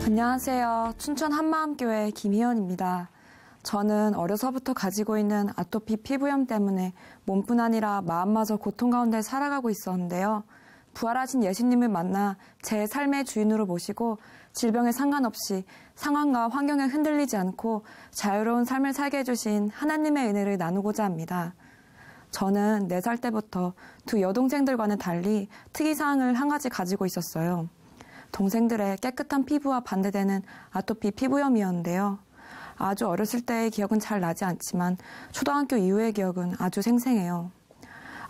안녕하세요. 춘천 한마음교회 김희연입니다. 저는 어려서부터 가지고 있는 아토피 피부염 때문에 몸뿐 아니라 마음마저 고통 가운데 살아가고 있었는데요. 부활하신 예수님을 만나 제 삶의 주인으로 모시고 질병에 상관없이 상황과 환경에 흔들리지 않고 자유로운 삶을 살게 해주신 하나님의 은혜를 나누고자 합니다. 저는 4살 때부터 두 여동생들과는 달리 특이사항을 한 가지 가지고 있었어요. 동생들의 깨끗한 피부와 반대되는 아토피 피부염이었는데요. 아주 어렸을 때의 기억은 잘 나지 않지만 초등학교 이후의 기억은 아주 생생해요.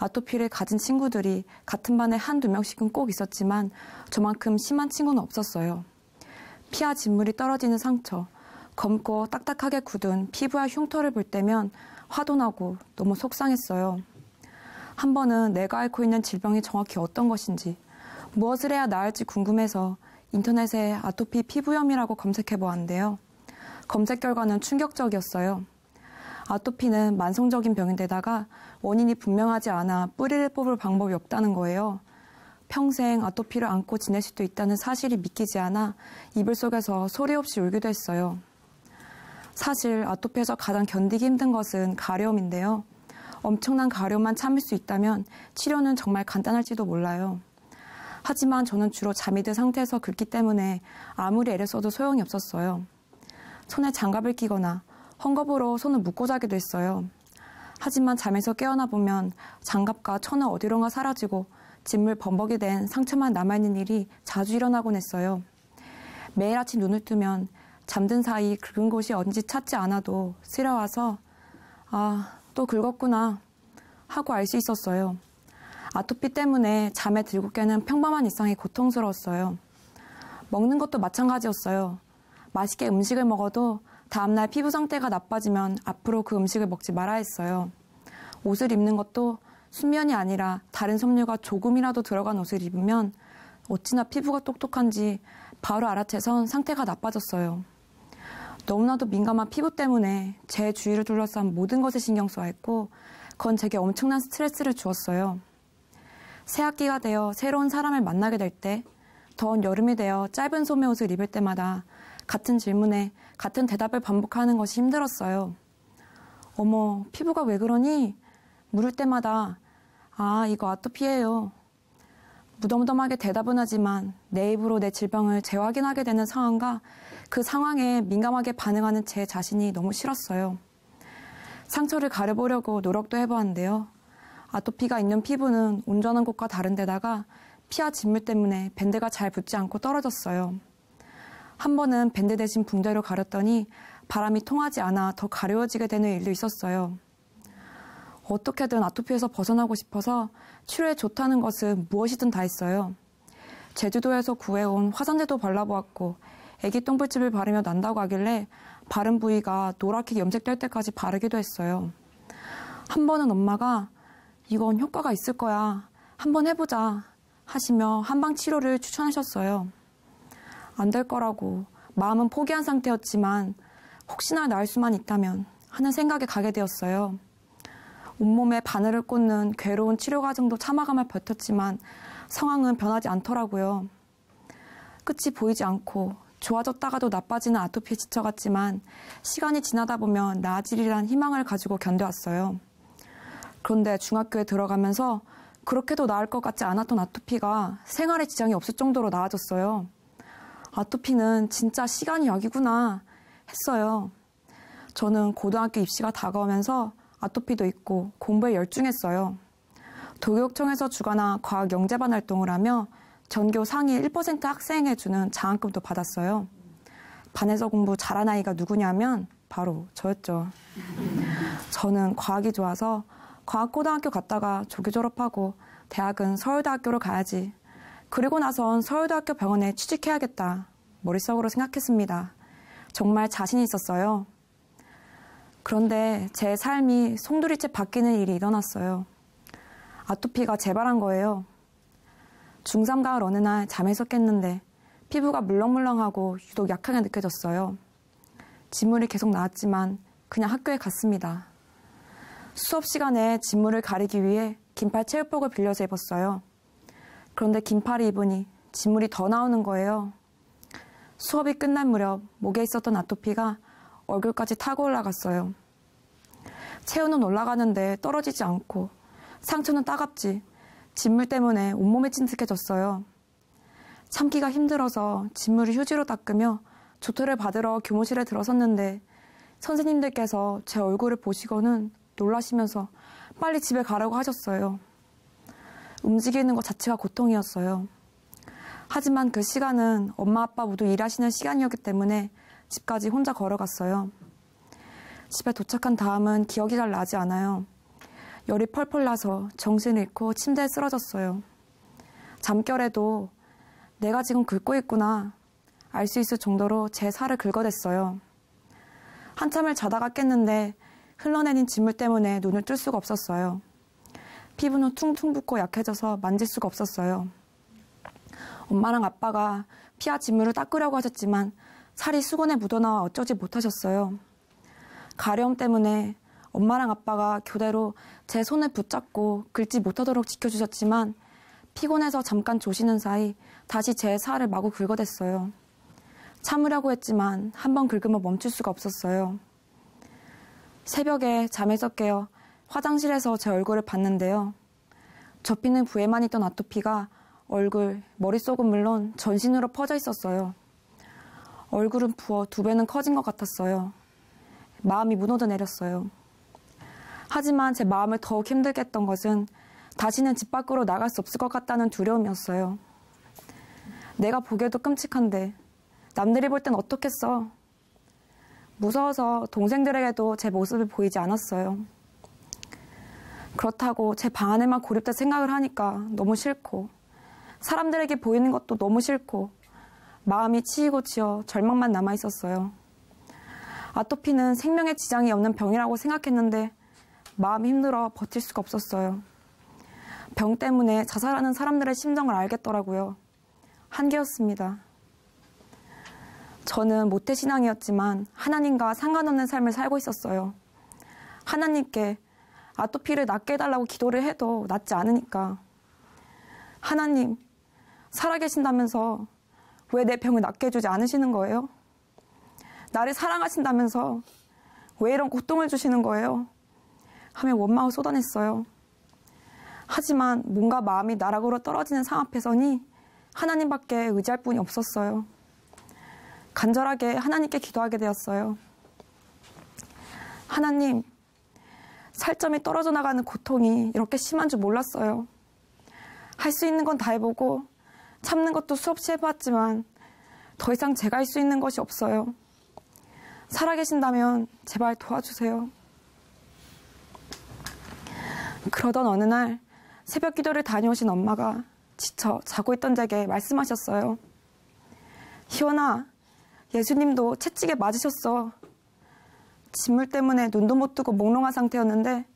아토피를 가진 친구들이 같은 반에 1~2명씩은 꼭 있었지만 저만큼 심한 친구는 없었어요. 피와 진물이 떨어지는 상처, 검고 딱딱하게 굳은 피부와 흉터를 볼 때면 화도 나고 너무 속상했어요. 한 번은 내가 앓고 있는 질병이 정확히 어떤 것인지, 무엇을 해야 나을지 궁금해서 인터넷에 아토피 피부염이라고 검색해 보았는데요. 검색 결과는 충격적이었어요. 아토피는 만성적인 병인데다가 원인이 분명하지 않아 뿌리를 뽑을 방법이 없다는 거예요. 평생 아토피를 안고 지낼 수도 있다는 사실이 믿기지 않아 이불 속에서 소리 없이 울기도 했어요. 사실 아토피에서 가장 견디기 힘든 것은 가려움인데요. 엄청난 가려움만 참을 수 있다면 치료는 정말 간단할지도 몰라요. 하지만 저는 주로 잠이 든 상태에서 긁기 때문에 아무리 애를 써도 소용이 없었어요. 손에 장갑을 끼거나 헝겊으로 손을 묶고 자기도 했어요. 하지만 잠에서 깨어나 보면 장갑과 천은 어디론가 사라지고 진물 범벅이 된 상처만 남아있는 일이 자주 일어나곤 했어요. 매일 아침 눈을 뜨면 잠든 사이 긁은 곳이 어딘지 찾지 않아도 쓰려와서 또 긁었구나 하고 알 수 있었어요. 아토피 때문에 잠에 들고 깨는 평범한 일상이 고통스러웠어요. 먹는 것도 마찬가지였어요. 맛있게 음식을 먹어도 다음날 피부 상태가 나빠지면 앞으로 그 음식을 먹지 말아야 했어요. 옷을 입는 것도 순면이 아니라 다른 섬유가 조금이라도 들어간 옷을 입으면 어찌나 피부가 똑똑한지 바로 알아채선 상태가 나빠졌어요. 너무나도 민감한 피부 때문에 제 주위를 둘러싼 모든 것에 신경 써야 했고 그건 제게 엄청난 스트레스를 주었어요. 새학기가 되어 새로운 사람을 만나게 될 때, 더운 여름이 되어 짧은 소매 옷을 입을 때마다 같은 질문에 같은 대답을 반복하는 것이 힘들었어요. 어머, 피부가 왜 그러니? 물을 때마다 이거 아토피예요. 무덤덤하게 대답은 하지만 내 입으로 내 질병을 재확인하게 되는 상황과 그 상황에 민감하게 반응하는 제 자신이 너무 싫었어요. 상처를 가려보려고 노력도 해보았는데요. 아토피가 있는 피부는 온전한 곳과 다른 데다가 피와 진물 때문에 밴드가 잘 붙지 않고 떨어졌어요. 한 번은 밴드 대신 붕대로 가렸더니 바람이 통하지 않아 더 가려워지게 되는 일도 있었어요. 어떻게든 아토피에서 벗어나고 싶어서 치료에 좋다는 것은 무엇이든 다 했어요. 제주도에서 구해온 화산제도 발라보았고 애기 똥불집을 바르며 난다고 하길래 바른 부위가 노랗게 염색될 때까지 바르기도 했어요. 한 번은 엄마가 이건 효과가 있을 거야. 한번 해보자 하시며 한방 치료를 추천하셨어요. 안 될 거라고 마음은 포기한 상태였지만 혹시나 나을 수만 있다면 하는 생각에 가게 되었어요. 온몸에 바늘을 꽂는 괴로운 치료 과정도 참아가며 버텼지만 상황은 변하지 않더라고요. 끝이 보이지 않고 좋아졌다가도 나빠지는 아토피에 지쳐갔지만 시간이 지나다 보면 나아지리란 희망을 가지고 견뎌왔어요. 그런데 중학교에 들어가면서 그렇게도 나을 것 같지 않았던 아토피가 생활에 지장이 없을 정도로 나아졌어요. 아토피는 진짜 시간이 약이구나 했어요. 저는 고등학교 입시가 다가오면서 아토피도 있고 공부에 열중했어요. 도교육청에서 주관한 과학 영재반 활동을 하며 전교 상위 1% 학생에게 주는 장학금도 받았어요. 반에서 공부 잘한 아이가 누구냐면 바로 저였죠. 저는 과학이 좋아서 과학고등학교 갔다가 조교 졸업하고 대학은 서울대학교로 가야지. 그리고 나선 서울대학교 병원에 취직해야겠다. 머릿속으로 생각했습니다. 정말 자신이 있었어요. 그런데 제 삶이 송두리째 바뀌는 일이 일어났어요. 아토피가 재발한 거예요. 중3 가을 어느 날 잠에서 깼는데 피부가 물렁물렁하고 유독 약하게 느껴졌어요. 진물이 계속 나왔지만 그냥 학교에 갔습니다. 수업 시간에 진물을 가리기 위해 긴팔 체육복을 빌려서 입었어요. 그런데 긴팔을 입으니 진물이 더 나오는 거예요. 수업이 끝날 무렵 목에 있었던 아토피가 얼굴까지 타고 올라갔어요. 체온은 올라가는데 떨어지지 않고 상처는 따갑지 진물 때문에 온몸이 찐득해졌어요. 참기가 힘들어서 진물을 휴지로 닦으며 조퇴를 받으러 교무실에 들어섰는데 선생님들께서 제 얼굴을 보시고는 놀라시면서 빨리 집에 가라고 하셨어요. 움직이는 것 자체가 고통이었어요. 하지만 그 시간은 엄마 아빠 모두 일하시는 시간이었기 때문에 집까지 혼자 걸어갔어요. 집에 도착한 다음은 기억이 잘 나지 않아요. 열이 펄펄 나서 정신을 잃고 침대에 쓰러졌어요. 잠결에도 내가 지금 긁고 있구나 알 수 있을 정도로 제 살을 긁어댔어요. 한참을 자다가 깼는데 흘러내린 진물 때문에 눈을 뜰 수가 없었어요. 피부는 퉁퉁 붓고 약해져서 만질 수가 없었어요. 엄마랑 아빠가 피와 진물을 닦으려고 하셨지만 살이 수건에 묻어나와 어쩌지 못하셨어요. 가려움 때문에 엄마랑 아빠가 교대로 제 손을 붙잡고 긁지 못하도록 지켜주셨지만 피곤해서 잠깐 조시는 사이 다시 제 살을 마구 긁어댔어요. 참으려고 했지만 한 번 긁으면 멈출 수가 없었어요. 새벽에 잠에서 깨어 화장실에서 제 얼굴을 봤는데요. 접히는 부에만 있던 아토피가 얼굴, 머릿속은 물론 전신으로 퍼져 있었어요. 얼굴은 부어 2배는 커진 것 같았어요. 마음이 무너져 내렸어요. 하지만 제 마음을 더욱 힘들게 했던 것은 다시는 집 밖으로 나갈 수 없을 것 같다는 두려움이었어요. 내가 보기에도 끔찍한데 남들이 볼 땐 어떻겠어? 무서워서 동생들에게도 제 모습을 보이지 않았어요. 그렇다고 제 방 안에만 고립될 생각을 하니까 너무 싫고 사람들에게 보이는 것도 너무 싫고 마음이 치이고 치여 절망만 남아있었어요. 아토피는 생명에 지장이 없는 병이라고 생각했는데 마음이 힘들어 버틸 수가 없었어요. 병 때문에 자살하는 사람들의 심정을 알겠더라고요. 한계였습니다. 저는 모태신앙이었지만 하나님과 상관없는 삶을 살고 있었어요. 하나님께 아토피를 낫게 해달라고 기도를 해도 낫지 않으니까. 하나님, 살아계신다면서 왜 내 병을 낫게 해주지 않으시는 거예요? 나를 사랑하신다면서 왜 이런 고통을 주시는 거예요? 하며 원망을 쏟아냈어요. 하지만 뭔가 마음이 나락으로 떨어지는 상황 앞에서니 하나님밖에 의지할 분이 없었어요. 간절하게 하나님께 기도하게 되었어요. 하나님, 살점이 떨어져 나가는 고통이 이렇게 심한 줄 몰랐어요. 할 수 있는 건 다 해보고 참는 것도 수없이 해봤지만 더 이상 제가 할 수 있는 것이 없어요. 살아계신다면 제발 도와주세요. 그러던 어느 날 새벽 기도를 다녀오신 엄마가 지쳐 자고 있던 제게 말씀하셨어요. 희원아, 예수님도 채찍에 맞으셨어. 진물 때문에 눈도 못 뜨고 몽롱한 상태였는데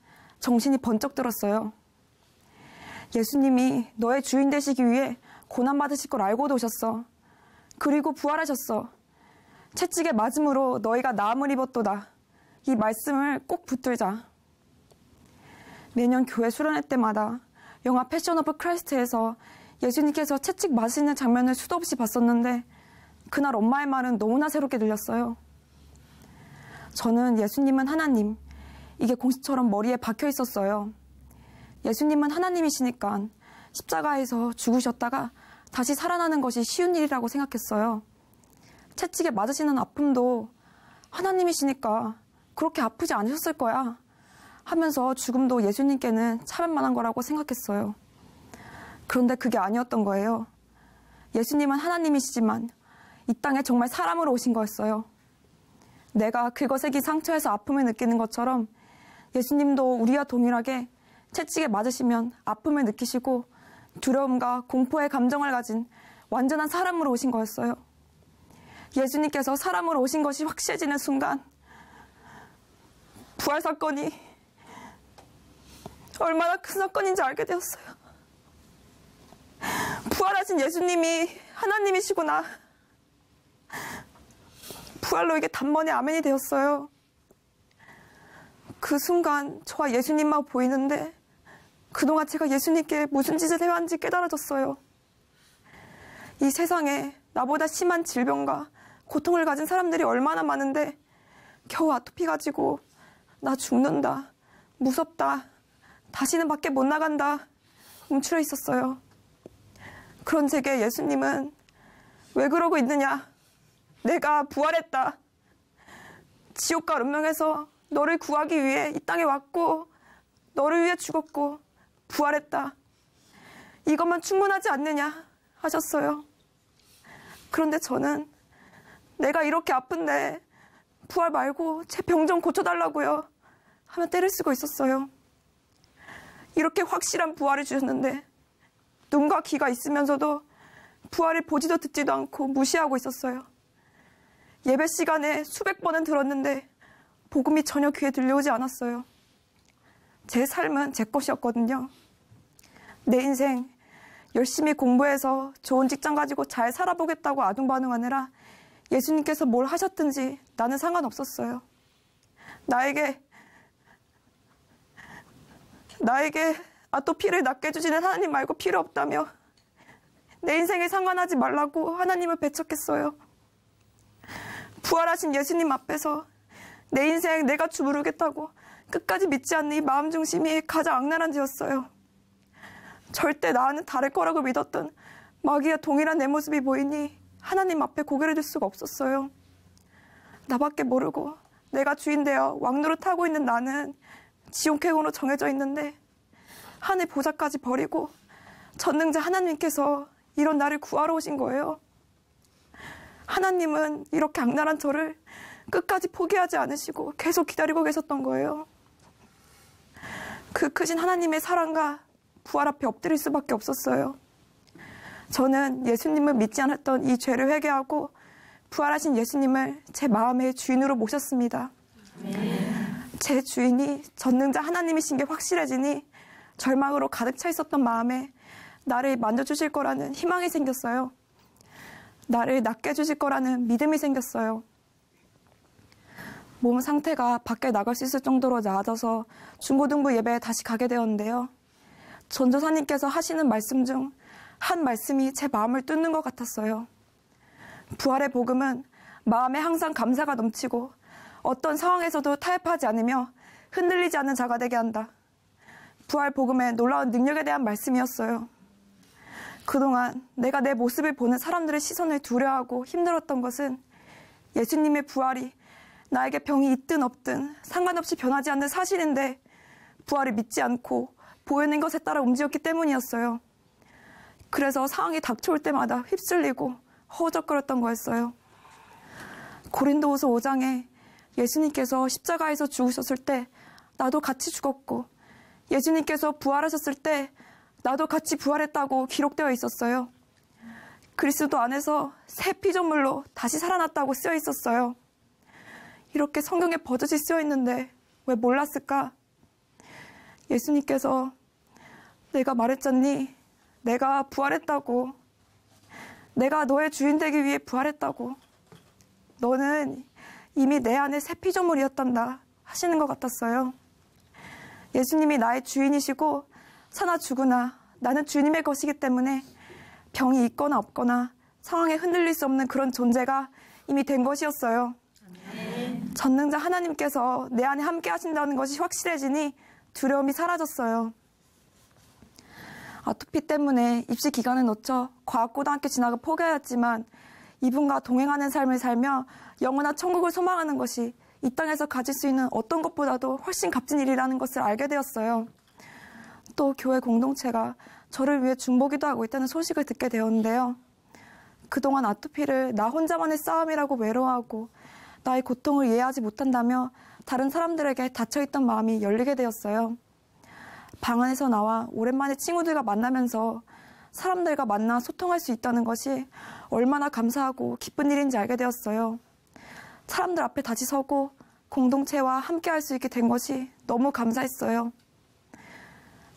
정신이 번쩍 들었어요. 예수님이 너의 주인 되시기 위해 고난받으실 걸 알고도 오셨어. 그리고 부활하셨어. 채찍에 맞음으로 너희가 나음을 입었도다. 이 말씀을 꼭 붙들자. 매년 교회 수련회 때마다 영화 패션 오브 크라이스트에서 예수님께서 채찍 맞으시는 장면을 수도 없이 봤었는데 그날 엄마의 말은 너무나 새롭게 들렸어요. 저는 예수님은 하나님, 이게 공식처럼 머리에 박혀 있었어요. 예수님은 하나님이시니까 십자가에서 죽으셨다가 다시 살아나는 것이 쉬운 일이라고 생각했어요. 채찍에 맞으시는 아픔도 하나님이시니까 그렇게 아프지 않으셨을 거야 하면서 죽음도 예수님께는 참을 만한 거라고 생각했어요. 그런데 그게 아니었던 거예요. 예수님은 하나님이시지만 이 땅에 정말 사람으로 오신 거였어요. 내가 긁어새긴 상처에서 아픔을 느끼는 것처럼 예수님도 우리와 동일하게 채찍에 맞으시면 아픔을 느끼시고 두려움과 공포의 감정을 가진 완전한 사람으로 오신 거였어요. 예수님께서 사람으로 오신 것이 확실해지는 순간 부활 사건이 얼마나 큰 사건인지 알게 되었어요. 부활하신 예수님이 하나님이시구나. 부활로 이게 단번에 아멘이 되었어요. 그 순간 저와 예수님만 보이는데 그동안 제가 예수님께 무슨 짓을 해왔는지 깨달아졌어요. 이 세상에 나보다 심한 질병과 고통을 가진 사람들이 얼마나 많은데 겨우 아토피 가지고 나 죽는다, 무섭다, 다시는 밖에 못 나간다 움츠려 있었어요. 그런 제게 예수님은 왜 그러고 있느냐? 내가 부활했다. 지옥과 운명에서 너를 구하기 위해 이 땅에 왔고 너를 위해 죽었고 부활했다. 이것만 충분하지 않느냐 하셨어요. 그런데 저는 내가 이렇게 아픈데 부활 말고 제 병 좀 고쳐달라고요 하면 때를 쓰고 있었어요. 이렇게 확실한 부활을 주셨는데 눈과 귀가 있으면서도 부활을 보지도 듣지도 않고 무시하고 있었어요. 예배 시간에 수백 번은 들었는데 복음이 전혀 귀에 들려오지 않았어요. 제 삶은 제 것이었거든요. 내 인생 열심히 공부해서 좋은 직장 가지고 잘 살아보겠다고 아둥바둥하느라 예수님께서 뭘 하셨든지 나는 상관없었어요. 나에게 아토피를 낫게 해주시는 하나님 말고 필요 없다며 내 인생에 상관하지 말라고 하나님을 배척했어요. 부활하신 예수님 앞에서 내 인생 내가 주무르겠다고 끝까지 믿지 않는 이 마음 중심이 가장 악랄한 죄였어요. 절대 나와는 다를 거라고 믿었던 마귀와 동일한 내 모습이 보이니 하나님 앞에 고개를 들 수가 없었어요. 나밖에 모르고 내가 주인 되어 왕노릇 하고 있는 나는 지옥행으로 정해져 있는데 하늘 보좌까지 버리고 전능자 하나님께서 이런 나를 구하러 오신 거예요. 하나님은 이렇게 악랄한 저를 끝까지 포기하지 않으시고 계속 기다리고 계셨던 거예요. 그 크신 하나님의 사랑과 부활 앞에 엎드릴 수밖에 없었어요. 저는 예수님을 믿지 않았던 이 죄를 회개하고 부활하신 예수님을 제 마음의 주인으로 모셨습니다. 제 주인이 전능자 하나님이신 게 확실해지니 절망으로 가득 차 있었던 마음에 나를 만져주실 거라는 희망이 생겼어요. 나를 낫게 해주실 거라는 믿음이 생겼어요. 몸 상태가 밖에 나갈 수 있을 정도로 나아져서 중고등부 예배에 다시 가게 되었는데요. 전도사님께서 하시는 말씀 중 한 말씀이 제 마음을 뚫는 것 같았어요. 부활의 복음은 마음에 항상 감사가 넘치고 어떤 상황에서도 타협하지 않으며 흔들리지 않는 자가 되게 한다. 부활 복음의 놀라운 능력에 대한 말씀이었어요. 그동안 내가 내 모습을 보는 사람들의 시선을 두려워하고 힘들었던 것은 예수님의 부활이 나에게 병이 있든 없든 상관없이 변하지 않는 사실인데 부활을 믿지 않고 보이는 것에 따라 움직였기 때문이었어요. 그래서 상황이 닥쳐올 때마다 휩쓸리고 허우적거렸던 거였어요. 고린도후서 5장에 예수님께서 십자가에서 죽으셨을 때 나도 같이 죽었고 예수님께서 부활하셨을 때 나도 같이 부활했다고 기록되어 있었어요. 그리스도 안에서 새 피조물로 다시 살아났다고 쓰여 있었어요. 이렇게 성경에 버젓이 쓰여 있는데 왜 몰랐을까? 예수님께서 내가 말했잖니? 내가 부활했다고. 내가 너의 주인 되기 위해 부활했다고. 너는 이미 내 안에 새 피조물이었단다 하시는 것 같았어요. 예수님이 나의 주인이시고 사나 죽으나 나는 주님의 것이기 때문에 병이 있거나 없거나 상황에 흔들릴 수 없는 그런 존재가 이미 된 것이었어요. 전능자 하나님께서 내 안에 함께 하신다는 것이 확실해지니 두려움이 사라졌어요. 아토피 때문에 입시 기간을 놓쳐 과학고등학교 진학을 포기하였지만 이분과 동행하는 삶을 살며 영원한 천국을 소망하는 것이 이 땅에서 가질 수 있는 어떤 것보다도 훨씬 값진 일이라는 것을 알게 되었어요. 또 교회 공동체가 저를 위해 중보기도 하고 있다는 소식을 듣게 되었는데요. 그동안 아토피를 나 혼자만의 싸움이라고 외로워하고 나의 고통을 이해하지 못한다며 다른 사람들에게 닫혀있던 마음이 열리게 되었어요. 방 안에서 나와 오랜만에 친구들과 만나면서 사람들과 만나 소통할 수 있다는 것이 얼마나 감사하고 기쁜 일인지 알게 되었어요. 사람들 앞에 다시 서고 공동체와 함께 할 수 있게 된 것이 너무 감사했어요.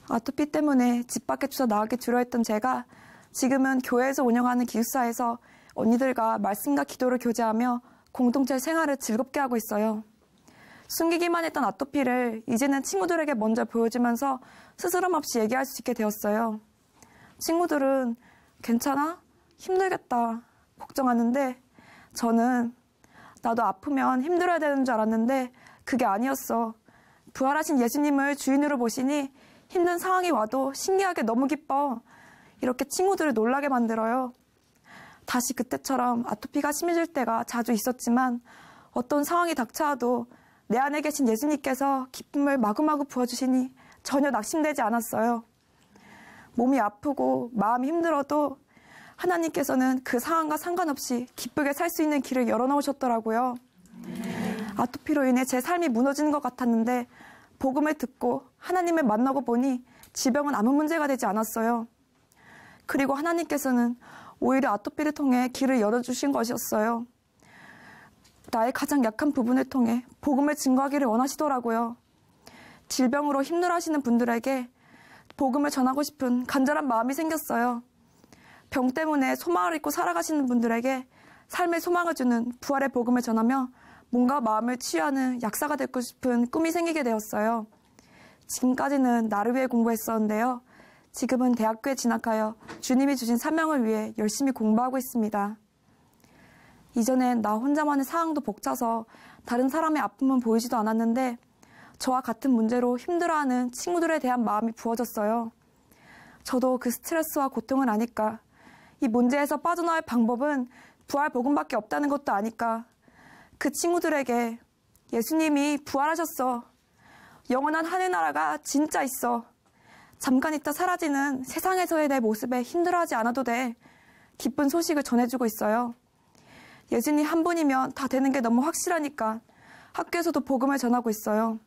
아토피 때문에 집 밖에 주서 나가기 두려워했던 제가 지금은 교회에서 운영하는 기숙사에서 언니들과 말씀과 기도를 교제하며 공동체 생활을 즐겁게 하고 있어요. 숨기기만 했던 아토피를 이제는 친구들에게 먼저 보여주면서 스스럼 없이 얘기할 수 있게 되었어요. 친구들은 괜찮아? 힘들겠다 걱정하는데 저는 나도 아프면 힘들어야 되는 줄 알았는데 그게 아니었어. 부활하신 예수님을 주인으로 보시니 힘든 상황이 와도 신기하게 너무 기뻐. 이렇게 친구들을 놀라게 만들어요. 다시 그때처럼 아토피가 심해질 때가 자주 있었지만 어떤 상황이 닥쳐와도 내 안에 계신 예수님께서 기쁨을 마구마구 부어주시니 전혀 낙심되지 않았어요. 몸이 아프고 마음이 힘들어도 하나님께서는 그 상황과 상관없이 기쁘게 살 수 있는 길을 열어놓으셨더라고요. 아토피로 인해 제 삶이 무너지는 것 같았는데 복음을 듣고 하나님을 만나고 보니 질병은 아무 문제가 되지 않았어요. 그리고 하나님께서는 오히려 아토피를 통해 길을 열어주신 것이었어요. 나의 가장 약한 부분을 통해 복음을 증거하기를 원하시더라고요. 질병으로 힘들어하시는 분들에게 복음을 전하고 싶은 간절한 마음이 생겼어요. 병 때문에 소망을 잃고 살아가시는 분들에게 삶의 소망을 주는 부활의 복음을 전하며 몸과 마음을 치유하는 약사가 되고 싶은 꿈이 생기게 되었어요. 지금까지는 나를 위해 공부했었는데요. 지금은 대학교에 진학하여 주님이 주신 사명을 위해 열심히 공부하고 있습니다. 이전엔 나 혼자만의 상황도 벅차서 다른 사람의 아픔은 보이지도 않았는데 저와 같은 문제로 힘들어하는 친구들에 대한 마음이 부어졌어요. 저도 그 스트레스와 고통을 아니까 이 문제에서 빠져나올 방법은 부활 복음밖에 없다는 것도 아니까 그 친구들에게 예수님이 부활하셨어. 영원한 하늘나라가 진짜 있어. 잠깐 있다 사라지는 세상에서의 내 모습에 힘들어하지 않아도 돼. 기쁜 소식을 전해주고 있어요. 예수님 한 분이면 다 되는 게 너무 확실하니까 학교에서도 복음을 전하고 있어요.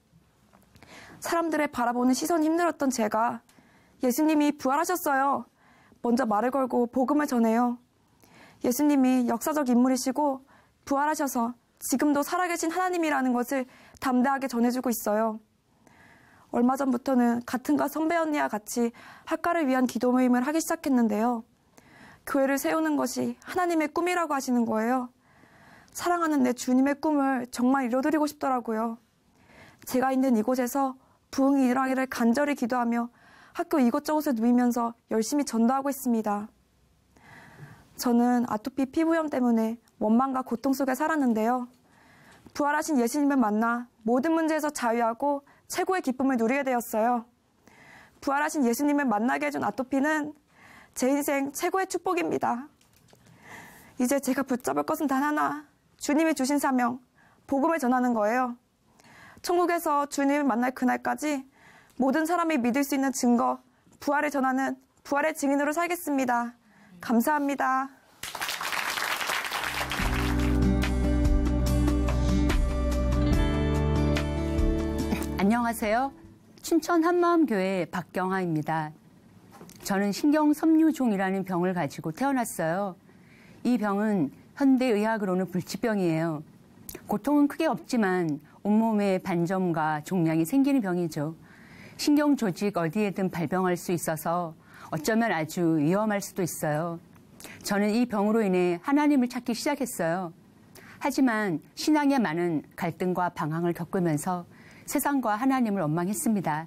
사람들의 바라보는 시선이 힘들었던 제가 예수님이 부활하셨어요. 먼저 말을 걸고 복음을 전해요. 예수님이 역사적 인물이시고 부활하셔서 지금도 살아계신 하나님이라는 것을 담대하게 전해주고 있어요. 얼마 전부터는 같은 과 선배 언니와 같이 학과를 위한 기도 모임을 하기 시작했는데요. 교회를 세우는 것이 하나님의 꿈이라고 하시는 거예요. 사랑하는 내 주님의 꿈을 정말 이뤄드리고 싶더라고요. 제가 있는 이곳에서 부흥이 일어나기를 간절히 기도하며 학교 이곳저곳에 누이면서 열심히 전도하고 있습니다. 저는 아토피 피부염 때문에 원망과 고통 속에 살았는데요. 부활하신 예수님을 만나 모든 문제에서 자유하고 최고의 기쁨을 누리게 되었어요. 부활하신 예수님을 만나게 해준 아토피는 제 인생 최고의 축복입니다. 이제 제가 붙잡을 것은 단 하나, 주님이 주신 사명, 복음을 전하는 거예요. 천국에서 주님을 만날 그날까지 모든 사람이 믿을 수 있는 증거, 부활을 전하는 부활의 증인으로 살겠습니다. 감사합니다. 안녕하세요. 춘천 한마음교회 박경아입니다. 저는 신경섬유종이라는 병을 가지고 태어났어요. 이 병은 현대의학으로는 불치병이에요. 고통은 크게 없지만 온몸에 반점과 종양이 생기는 병이죠. 신경조직 어디에든 발병할 수 있어서 어쩌면 아주 위험할 수도 있어요. 저는 이 병으로 인해 하나님을 찾기 시작했어요. 하지만 신앙에 많은 갈등과 방황을 겪으면서 세상과 하나님을 원망했습니다.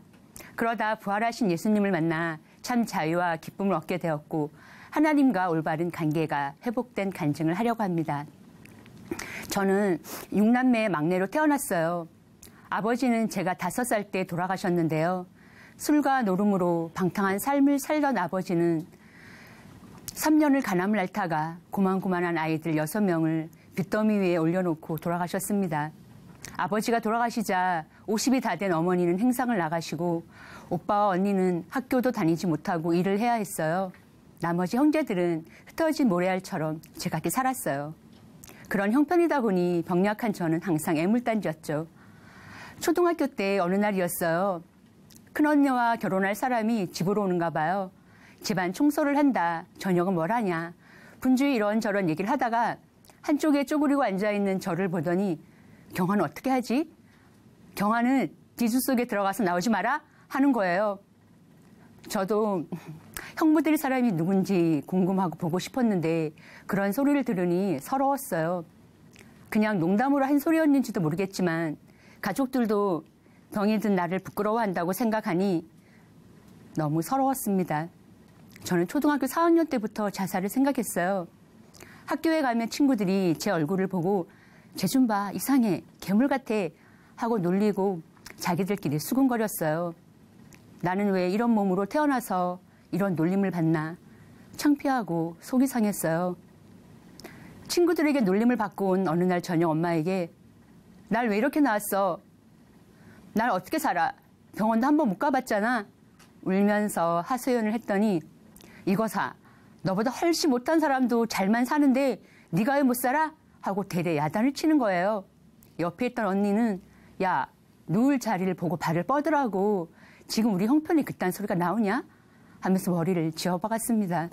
그러다 부활하신 예수님을 만나 참 자유와 기쁨을 얻게 되었고 하나님과 올바른 관계가 회복된 간증을 하려고 합니다. 저는 6남매의 막내로 태어났어요. 아버지는 제가 5살 때 돌아가셨는데요. 술과 노름으로 방탕한 삶을 살던 아버지는 3년을 가남을 앓다가 고만고만한 아이들 6명을 빚더미 위에 올려놓고 돌아가셨습니다. 아버지가 돌아가시자 50이 다 된 어머니는 행상을 나가시고 오빠와 언니는 학교도 다니지 못하고 일을 해야 했어요. 나머지 형제들은 흩어진 모래알처럼 제같이 살았어요. 그런 형편이다 보니 병약한 저는 항상 애물단지였죠. 초등학교 때 어느 날이었어요. 큰언니와 결혼할 사람이 집으로 오는가 봐요. 집안 청소를 한다. 저녁은 뭘 하냐. 분주히 이런저런 얘기를 하다가 한쪽에 쪼그리고 앉아있는 저를 보더니 경아는 어떻게 하지? 경아는 지주 속에 들어가서 나오지 마라 하는 거예요. 저도 형부들이 사람이 누군지 궁금하고 보고 싶었는데 그런 소리를 들으니 서러웠어요. 그냥 농담으로 한 소리였는지도 모르겠지만 가족들도 병이 든 나를 부끄러워한다고 생각하니 너무 서러웠습니다. 저는 초등학교 4학년 때부터 자살을 생각했어요. 학교에 가면 친구들이 제 얼굴을 보고 쟤 좀 봐, 이상해, 괴물 같아 하고 놀리고 자기들끼리 수군거렸어요. 나는 왜 이런 몸으로 태어나서 이런 놀림을 받나 창피하고 속이 상했어요. 친구들에게 놀림을 받고 온 어느 날 저녁 엄마에게 날 왜 이렇게 낳았어? 날 어떻게 살아? 병원도 한번 못 가봤잖아. 울면서 하소연을 했더니 이거사, 너보다 훨씬 못한 사람도 잘만 사는데 네가 왜 못 살아? 하고 대대 야단을 치는 거예요. 옆에 있던 언니는 야, 누울 자리를 보고 발을 뻗으라고 지금 우리 형편이 그딴 소리가 나오냐? 하면서 머리를 쥐어박았습니다.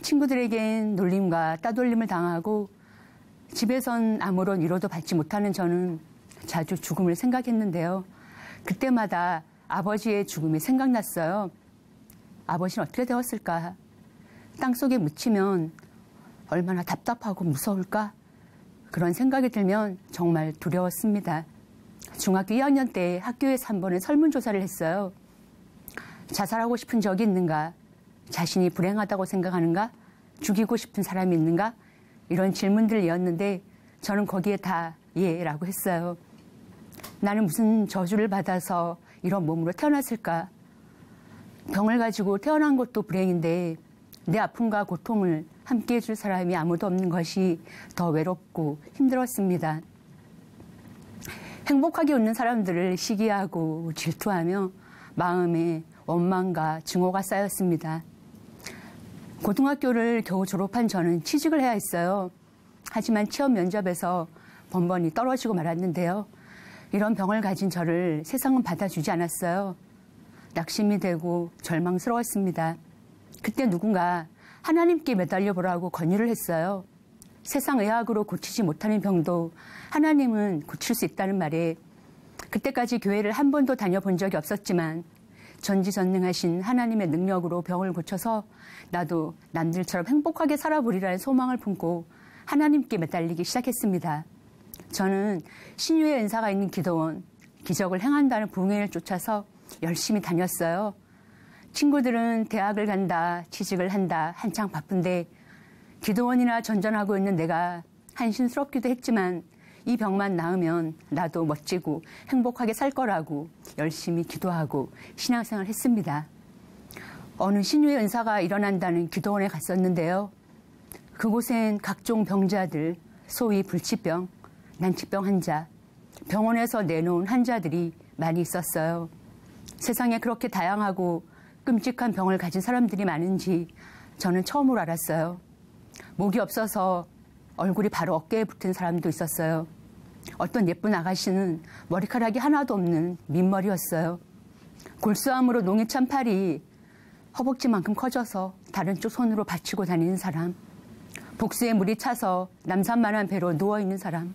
친구들에겐 놀림과 따돌림을 당하고 집에선 아무런 위로도 받지 못하는 저는 자주 죽음을 생각했는데요. 그때마다 아버지의 죽음이 생각났어요. 아버지는 어떻게 되었을까? 땅속에 묻히면 얼마나 답답하고 무서울까? 그런 생각이 들면 정말 두려웠습니다. 중학교 2학년 때 학교에서 한 번은 설문조사를 했어요. 자살하고 싶은 적이 있는가? 자신이 불행하다고 생각하는가? 죽이고 싶은 사람이 있는가? 이런 질문들을 이었는데 저는 거기에 다 예라고 했어요. 나는 무슨 저주를 받아서 이런 몸으로 태어났을까? 병을 가지고 태어난 것도 불행인데 내 아픔과 고통을 함께 해줄 사람이 아무도 없는 것이 더 외롭고 힘들었습니다. 행복하게 웃는 사람들을 시기하고 질투하며 마음에 원망과 증오가 쌓였습니다. 고등학교를 겨우 졸업한 저는 취직을 해야 했어요. 하지만 취업 면접에서 번번이 떨어지고 말았는데요. 이런 병을 가진 저를 세상은 받아주지 않았어요. 낙심이 되고 절망스러웠습니다. 그때 누군가 하나님께 매달려 보라고 권유를 했어요. 세상 의학으로 고치지 못하는 병도 하나님은 고칠 수 있다는 말에 그때까지 교회를 한 번도 다녀본 적이 없었지만 전지전능하신 하나님의 능력으로 병을 고쳐서 나도 남들처럼 행복하게 살아보리라는 소망을 품고 하나님께 매달리기 시작했습니다. 저는 신유의 은사가 있는 기도원, 기적을 행한다는 부흥회를 쫓아서 열심히 다녔어요. 친구들은 대학을 간다, 취직을 한다, 한창 바쁜데 기도원이나 전전하고 있는 내가 한심스럽기도 했지만 이 병만 나으면 나도 멋지고 행복하게 살 거라고 열심히 기도하고 신앙생활을 했습니다. 어느 신유의 은사가 일어난다는 기도원에 갔었는데요. 그곳엔 각종 병자들, 소위 불치병, 난치병 환자, 병원에서 내놓은 환자들이 많이 있었어요. 세상에 그렇게 다양하고 끔찍한 병을 가진 사람들이 많은지 저는 처음으로 알았어요. 목이 없어서 얼굴이 바로 어깨에 붙은 사람도 있었어요. 어떤 예쁜 아가씨는 머리카락이 하나도 없는 민머리였어요. 골수암으로 농이 찬 팔이 허벅지만큼 커져서 다른 쪽 손으로 받치고 다니는 사람, 복수에 물이 차서 남산만한 배로 누워있는 사람,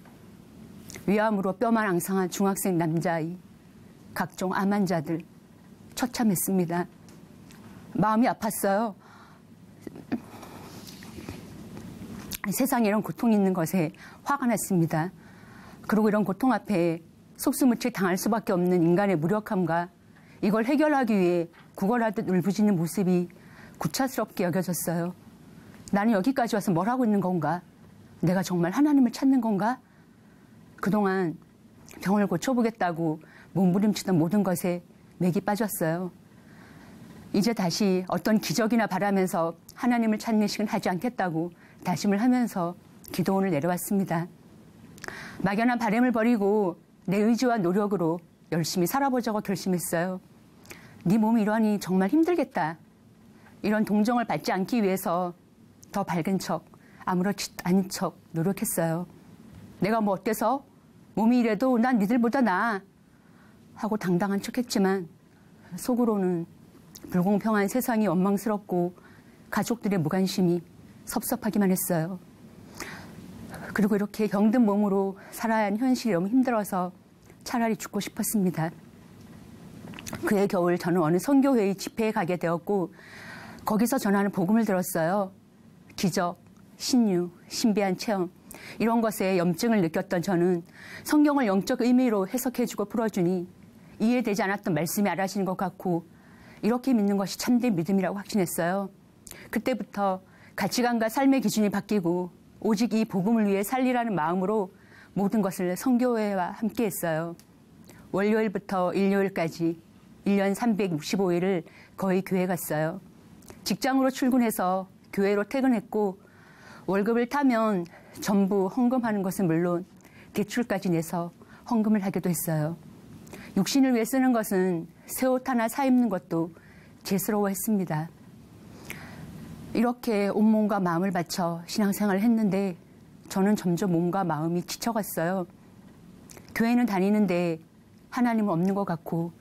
위암으로 뼈만 앙상한 중학생 남자아이, 각종 암 환자들 처참했습니다. 마음이 아팠어요. 세상에 이런 고통이 있는 것에 화가 났습니다. 그리고 이런 고통 앞에 속수무책 당할 수밖에 없는 인간의 무력함과 이걸 해결하기 위해 구걸하듯 울부짖는 모습이 구차스럽게 여겨졌어요. 나는 여기까지 와서 뭘 하고 있는 건가? 내가 정말 하나님을 찾는 건가? 그동안 병을 고쳐보겠다고 몸부림치던 모든 것에 맥이 빠졌어요. 이제 다시 어떤 기적이나 바라면서 하나님을 찾는 식은 하지 않겠다고 다짐을 하면서 기도원을 내려왔습니다. 막연한 바람을 버리고 내 의지와 노력으로 열심히 살아보자고 결심했어요. 네 몸이 이러니 정말 힘들겠다. 이런 동정을 받지 않기 위해서 더 밝은 척, 아무렇지 않은 척 노력했어요. 내가 뭐 어때서? 몸이 이래도 난 니들보다 나아. 하고 당당한 척했지만 속으로는 불공평한 세상이 원망스럽고 가족들의 무관심이 섭섭하기만 했어요. 그리고 이렇게 병든 몸으로 살아야 하는 현실이 너무 힘들어서 차라리 죽고 싶었습니다. 그해 겨울 저는 어느 선교회의 집회에 가게 되었고 거기서 전하는 복음을 들었어요. 기적, 신유, 신비한 체험 이런 것에 염증을 느꼈던 저는 성경을 영적 의미로 해석해주고 풀어주니 이해되지 않았던 말씀이 알아지는 것 같고 이렇게 믿는 것이 참된 믿음이라고 확신했어요. 그때부터 가치관과 삶의 기준이 바뀌고 오직 이 복음을 위해 살리라는 마음으로 모든 것을 선교회와 함께 했어요. 월요일부터 일요일까지 1년 365일을 거의 교회 갔어요. 직장으로 출근해서 교회로 퇴근했고 월급을 타면 전부 헌금하는 것은 물론 대출까지 내서 헌금을 하기도 했어요. 육신을 위해 쓰는 것은 새 옷 하나 사 입는 것도 죄스러워했습니다. 이렇게 온몸과 마음을 바쳐 신앙생활을 했는데 저는 점점 몸과 마음이 지쳐갔어요. 교회는 다니는데 하나님은 없는 것 같고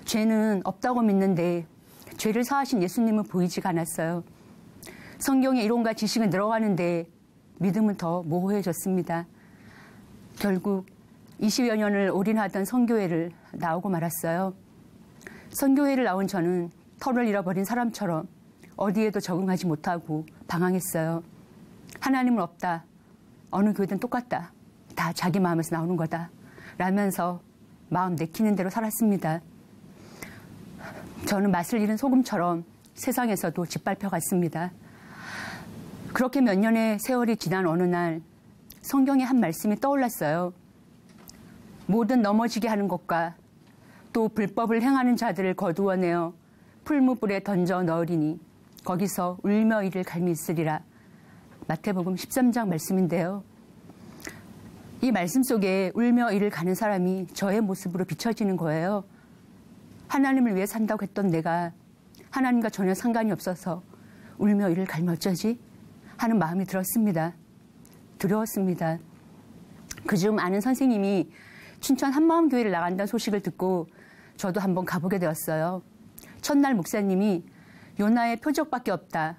죄는 없다고 믿는데 죄를 사하신 예수님은 보이지가 않았어요. 성경의 이론과 지식은 늘어가는데 믿음은 더 모호해졌습니다. 결국 20여 년을 올인하던 선교회를 나오고 말았어요. 선교회를 나온 저는 털을 잃어버린 사람처럼 어디에도 적응하지 못하고 방황했어요. 하나님은 없다. 어느 교회든 똑같다. 다 자기 마음에서 나오는 거다. 라면서 마음 내키는 대로 살았습니다. 저는 맛을 잃은 소금처럼 세상에서도 짓밟혀 갔습니다. 그렇게 몇 년의 세월이 지난 어느 날 성경의 한 말씀이 떠올랐어요. 모든 넘어지게 하는 것과 또 불법을 행하는 자들을 거두어내어 풀무불에 던져 넣으리니 거기서 울며 이를 갈미 있으리라. 마태복음 13장 말씀인데요. 이 말씀 속에 울며 이를 가는 사람이 저의 모습으로 비춰지는 거예요. 하나님을 위해 산다고 했던 내가 하나님과 전혀 상관이 없어서 울며 이를 갈면 어쩌지? 하는 마음이 들었습니다. 두려웠습니다. 그중 아는 선생님이 춘천 한마음교회를 나간다는 소식을 듣고 저도 한번 가보게 되었어요. 첫날 목사님이 요나의 표적밖에 없다.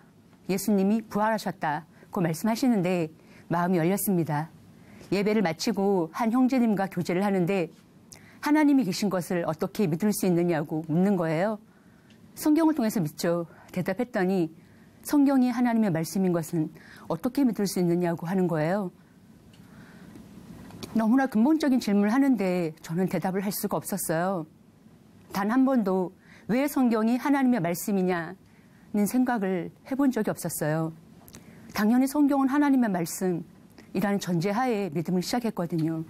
예수님이 부활하셨다고 말씀하시는데 마음이 열렸습니다. 예배를 마치고 한 형제님과 교제를 하는데 하나님이 계신 것을 어떻게 믿을 수 있느냐고 묻는 거예요. 성경을 통해서 믿죠. 대답했더니 성경이 하나님의 말씀인 것은 어떻게 믿을 수 있느냐고 하는 거예요. 너무나 근본적인 질문을 하는데 저는 대답을 할 수가 없었어요. 단 한 번도 왜 성경이 하나님의 말씀이냐는 생각을 해본 적이 없었어요. 당연히 성경은 하나님의 말씀이라는 전제하에 믿음을 시작했거든요.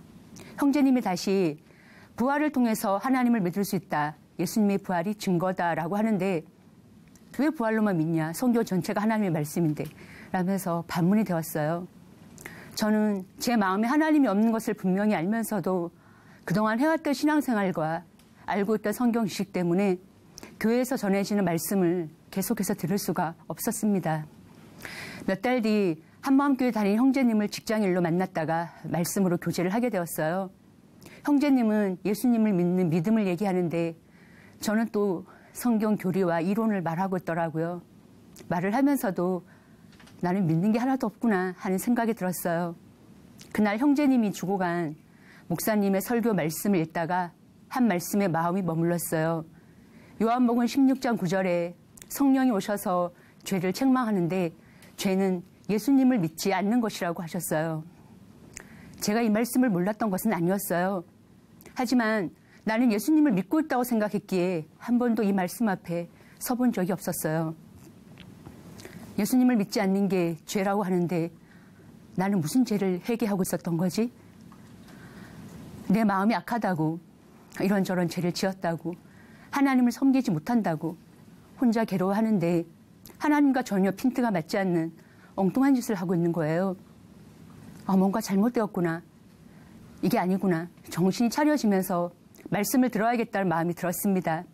형제님이 다시 부활을 통해서 하나님을 믿을 수 있다. 예수님의 부활이 증거다라고 하는데 왜 부활로만 믿냐? 성경 전체가 하나님의 말씀인데 라면서 반문이 되었어요. 저는 제 마음에 하나님이 없는 것을 분명히 알면서도 그동안 해왔던 신앙생활과 알고 있던 성경 지식 때문에 교회에서 전해지는 말씀을 계속해서 들을 수가 없었습니다. 몇 달 뒤 한마음교회 다니는 형제님을 직장일로 만났다가 말씀으로 교제를 하게 되었어요. 형제님은 예수님을 믿는 믿음을 얘기하는데 저는 또 성경 교리와 이론을 말하고 있더라고요. 말을 하면서도 나는 믿는 게 하나도 없구나 하는 생각이 들었어요. 그날 형제님이 주고 간 목사님의 설교 말씀을 읽다가 한 말씀에 마음이 머물렀어요. 요한복음 16장 9절에 성령이 오셔서 죄를 책망하는데 죄는 예수님을 믿지 않는 것이라고 하셨어요. 제가 이 말씀을 몰랐던 것은 아니었어요. 하지만 나는 예수님을 믿고 있다고 생각했기에 한 번도 이 말씀 앞에 서본 적이 없었어요. 예수님을 믿지 않는 게 죄라고 하는데 나는 무슨 죄를 회개하고 있었던 거지? 내 마음이 악하다고, 이런저런 죄를 지었다고, 하나님을 섬기지 못한다고 혼자 괴로워하는데 하나님과 전혀 핀트가 맞지 않는 엉뚱한 짓을 하고 있는 거예요. 뭔가 잘못되었구나. 이게 아니구나. 정신이 차려지면서 말씀을 들어야겠다는 마음이 들었습니다.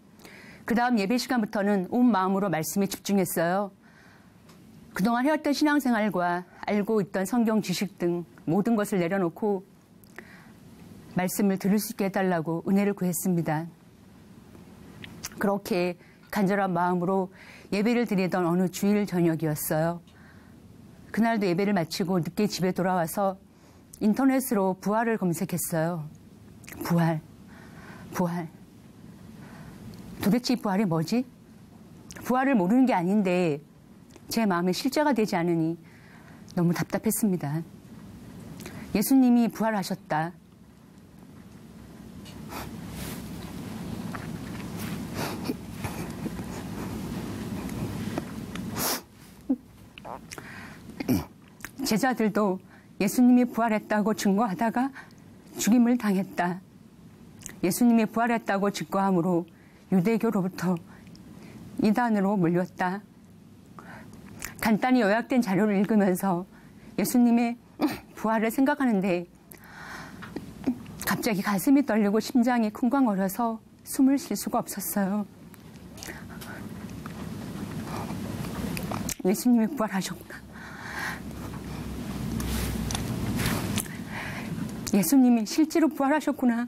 그 다음 예배 시간부터는 온 마음으로 말씀에 집중했어요. 그동안 해왔던 신앙생활과 알고 있던 성경 지식 등 모든 것을 내려놓고 말씀을 들을 수 있게 해달라고 은혜를 구했습니다. 그렇게 간절한 마음으로 예배를 드리던 어느 주일 저녁이었어요. 그날도 예배를 마치고 늦게 집에 돌아와서 인터넷으로 부활을 검색했어요. 부활. 도대체 이 부활이 뭐지? 부활을 모르는 게 아닌데 제 마음에 실제가 되지 않으니 너무 답답했습니다. 예수님이 부활하셨다. 제자들도 예수님이 부활했다고 증거하다가 죽임을 당했다. 예수님이 부활했다고 증거함으로 유대교로부터 이단으로 몰렸다. 간단히 요약된 자료를 읽으면서 예수님의 부활을 생각하는데 갑자기 가슴이 떨리고 심장이 쿵쾅거려서 숨을 쉴 수가 없었어요. 예수님이 부활하셨구나. 예수님이 실제로 부활하셨구나.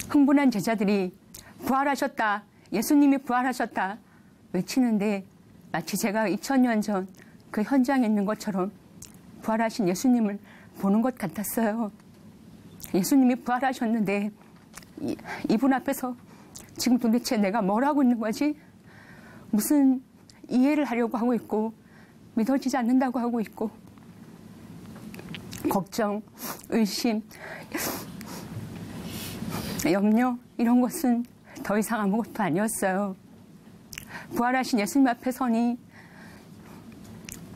흥분한 제자들이 부활하셨다. 예수님이 부활하셨다. 외치는데 마치 제가 2000년 전 그 현장에 있는 것처럼 부활하신 예수님을 보는 것 같았어요. 예수님이 부활하셨는데 이분 앞에서 지금 도대체 내가 뭘 하고 있는 거지? 무슨 이해를 하려고 하고 있고 믿어지지 않는다고 하고 있고 걱정, 의심, 염려 이런 것은 더 이상 아무것도 아니었어요. 부활하신 예수님 앞에 서니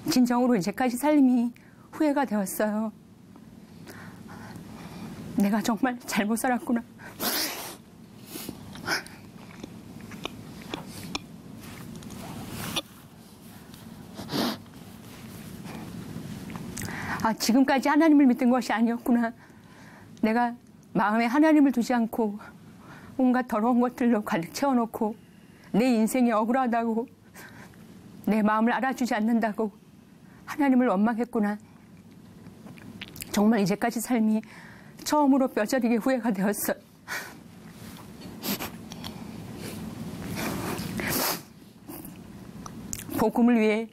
진정으로 이제까지 삶이 후회가 되었어요. 내가 정말 잘못 살았구나. 지금까지 하나님을 믿은 것이 아니었구나. 내가 마음에 하나님을 두지 않고 온갖 더러운 것들로 가득 채워놓고 내 인생이 억울하다고 내 마음을 알아주지 않는다고 하나님을 원망했구나. 정말 이제까지 삶이 처음으로 뼈저리게 후회가 되었어. 복음을 위해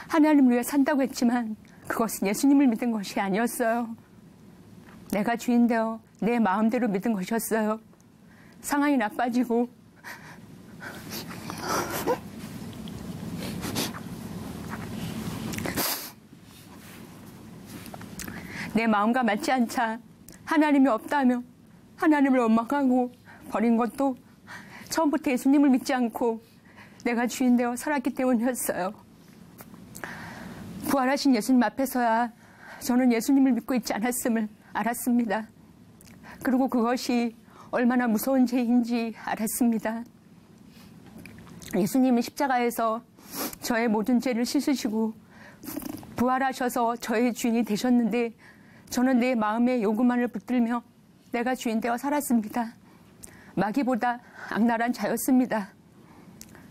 하나님을 위해 산다고 했지만 그것은 예수님을 믿은 것이 아니었어요. 내가 주인 되어 내 마음대로 믿은 것이었어요. 상황이 나빠지고 내 마음과 맞지 않자 하나님이 없다며 하나님을 원망하고 버린 것도 처음부터 예수님을 믿지 않고 내가 주인 되어 살았기 때문이었어요. 부활하신 예수님 앞에서야 저는 예수님을 믿고 있지 않았음을 알았습니다. 그리고 그것이 얼마나 무서운 죄인지 알았습니다. 예수님은 십자가에서 저의 모든 죄를 씻으시고 부활하셔서 저의 주인이 되셨는데 저는 내 마음의 요구만을 붙들며 내가 주인 되어 살았습니다. 마귀보다 악랄한 자였습니다.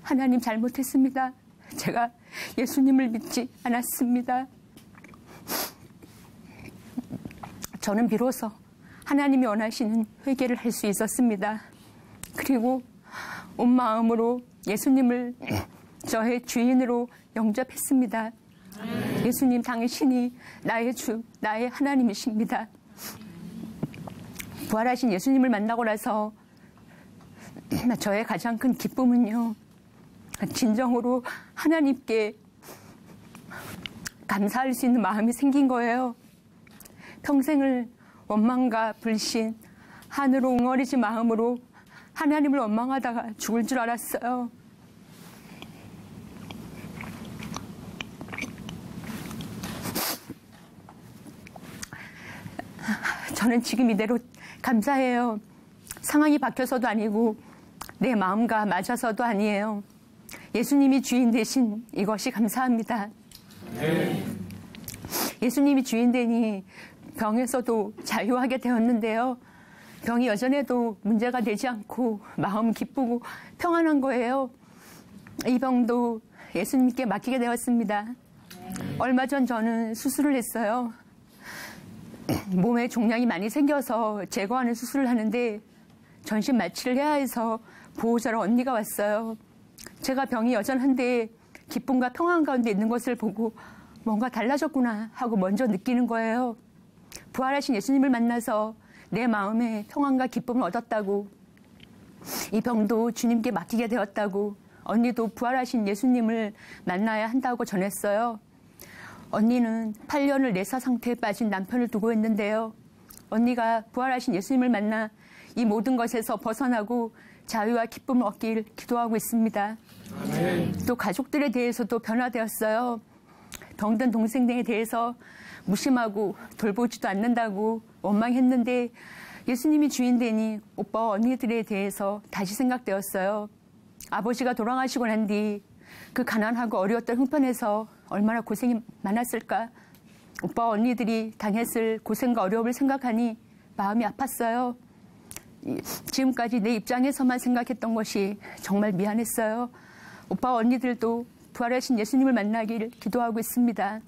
하나님 잘못했습니다. 제가 예수님을 믿지 않았습니다. 저는 비로소 하나님이 원하시는 회개를 할 수 있었습니다. 그리고 온 마음으로 예수님을 저의 주인으로 영접했습니다. 예수님 당신이 나의 주, 나의 하나님이십니다. 부활하신 예수님을 만나고 나서 저의 가장 큰 기쁨은요, 진정으로 하나님께 감사할 수 있는 마음이 생긴 거예요. 평생을 원망과 불신, 하늘로 웅얼이지 마음으로 하나님을 원망하다가 죽을 줄 알았어요. 저는 지금 이대로 감사해요. 상황이 바뀌어서도 아니고 내 마음과 맞아서도 아니에요. 예수님이 주인 되신 이것이 감사합니다. 예수님이 주인 되니 병에서도 자유하게 되었는데요. 병이 여전해도 문제가 되지 않고 마음 기쁘고 평안한 거예요. 이 병도 예수님께 맡기게 되었습니다. 얼마 전 저는 수술을 했어요. 몸에 종양이 많이 생겨서 제거하는 수술을 하는데 전신 마취를 해야 해서 보호자로 언니가 왔어요. 제가 병이 여전한데 기쁨과 평안 가운데 있는 것을 보고 뭔가 달라졌구나 하고 먼저 느끼는 거예요. 부활하신 예수님을 만나서 내 마음에 평안과 기쁨을 얻었다고, 이 병도 주님께 맡기게 되었다고, 언니도 부활하신 예수님을 만나야 한다고 전했어요. 언니는 8년을 내사 상태에 빠진 남편을 두고 있는데요. 언니가 부활하신 예수님을 만나 이 모든 것에서 벗어나고 자유와 기쁨을 얻길 기도하고 있습니다. 아멘. 또 가족들에 대해서도 변화되었어요. 병든 동생에 대해서 무심하고 돌보지도 않는다고 원망했는데 예수님이 주인 되니 오빠와 언니들에 대해서 다시 생각되었어요. 아버지가 돌아가시고 난 뒤 그 가난하고 어려웠던 형편에서 얼마나 고생이 많았을까. 오빠와 언니들이 당했을 고생과 어려움을 생각하니 마음이 아팠어요. 지금까지 내 입장에서만 생각했던 것이 정말 미안했어요. 오빠와 언니들도 부활하신 예수님을 만나길 기도하고 있습니다.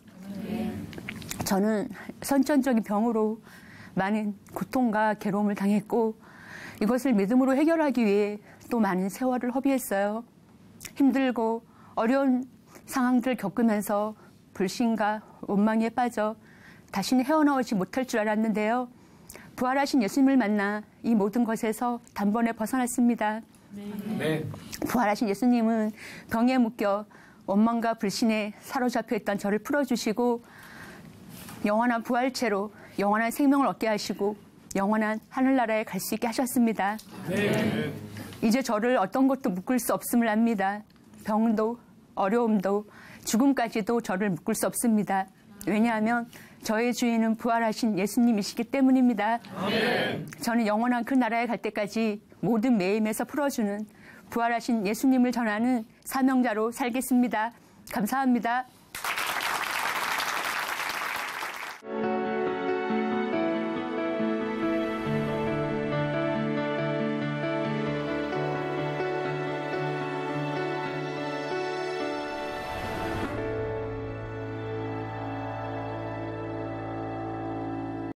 저는 선천적인 병으로 많은 고통과 괴로움을 당했고 이것을 믿음으로 해결하기 위해 또 많은 세월을 허비했어요. 힘들고 어려운 상황들을 겪으면서 불신과 원망에 빠져 다시는 헤어나오지 못할 줄 알았는데요. 부활하신 예수님을 만나 이 모든 것에서 단번에 벗어났습니다. 네. 부활하신 예수님은 병에 묶여 원망과 불신에 사로잡혀 있던 저를 풀어주시고 영원한 부활체로 영원한 생명을 얻게 하시고 영원한 하늘나라에 갈 수 있게 하셨습니다. 네. 이제 저를 어떤 것도 묶을 수 없음을 압니다. 병도 어려움도 죽음까지도 저를 묶을 수 없습니다. 왜냐하면 저의 주인은 부활하신 예수님이시기 때문입니다. 네. 저는 영원한 그 나라에 갈 때까지 모든 매임에서 풀어주는 부활하신 예수님을 전하는 사명자로 살겠습니다. 감사합니다.